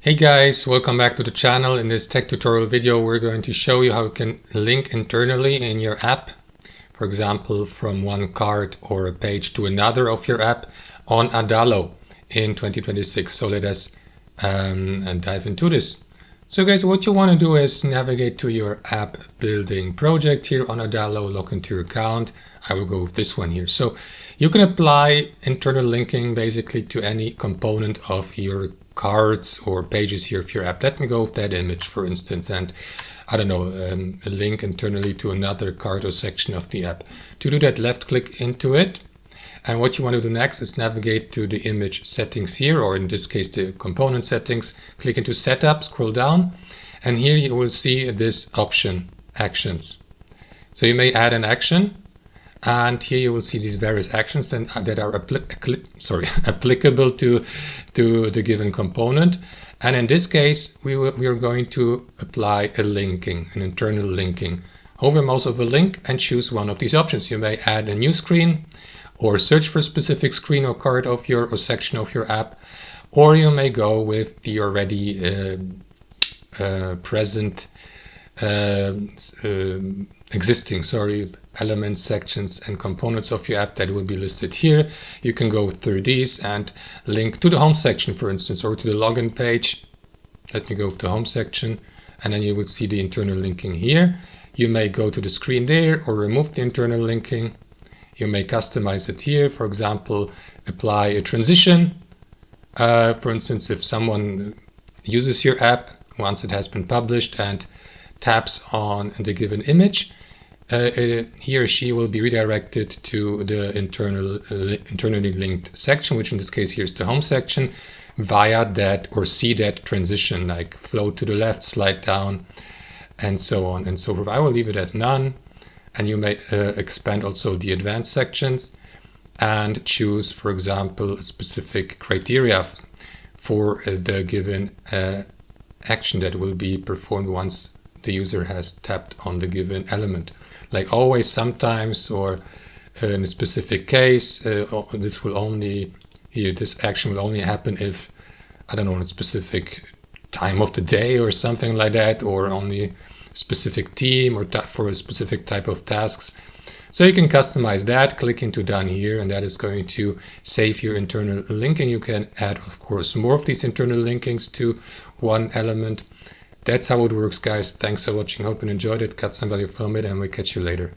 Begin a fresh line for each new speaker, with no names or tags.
Hey guys, welcome back to the channel. In this tech tutorial video we're going to show you how you can link internally in your app, for example from one card or a page to another of your app on Adalo in 2026. So let us dive into this. So guys, what you want to do is navigate to your app building project here on Adalo, log into your account. I will go with this one here. So you can apply internal linking basically to any component of your cards or pages here of your app. Let me go with that image, for instance, and I don't know, a link internally to another card or section of the app. To do that, left click into it. And what you want to do next is navigate to the image settings here, or in this case, the component settings. Click into setup, scroll down, and here you will see this option, actions. So you may add an action, and here you will see these various actions that are applicable to the given component. And in this case, we are going to apply a linking, an internal linking. Hover mouse over link and choose one of these options. You may add a new screen, or search for a specific screen or card of your or section of your app, or you may go with the already present existing elements, sections and components of your app that will be listed here. You can go through these and link to the home section, for instance, or to the login page. Let me go to the home section, and then you will see the internal linking here. You may go to the screen there or remove the internal linking. You may customize it here, for example, apply a transition. For instance, if someone uses your app once it has been published and taps on the given image, he or she will be redirected to the internally linked section, which in this case here is the home section, via that or see that transition, like float to the left, slide down, and so on and so forth. I will leave it at none. And you may expand also the advanced sections and choose, for example, a specific criteria for the given action that will be performed once the user has tapped on the given element. Like always, sometimes, or in a specific case, this action will only happen if, I don't know, in a specific time of the day or something like that, or only specific team or for a specific type of tasks. So you can customize that. Click into done here, and that is going to save your internal linking. You can add, of course, more of these internal linkings to one element. That's how it works, guys. Thanks for watching. Hope you enjoyed it. Got some value from it, and we'll catch you later.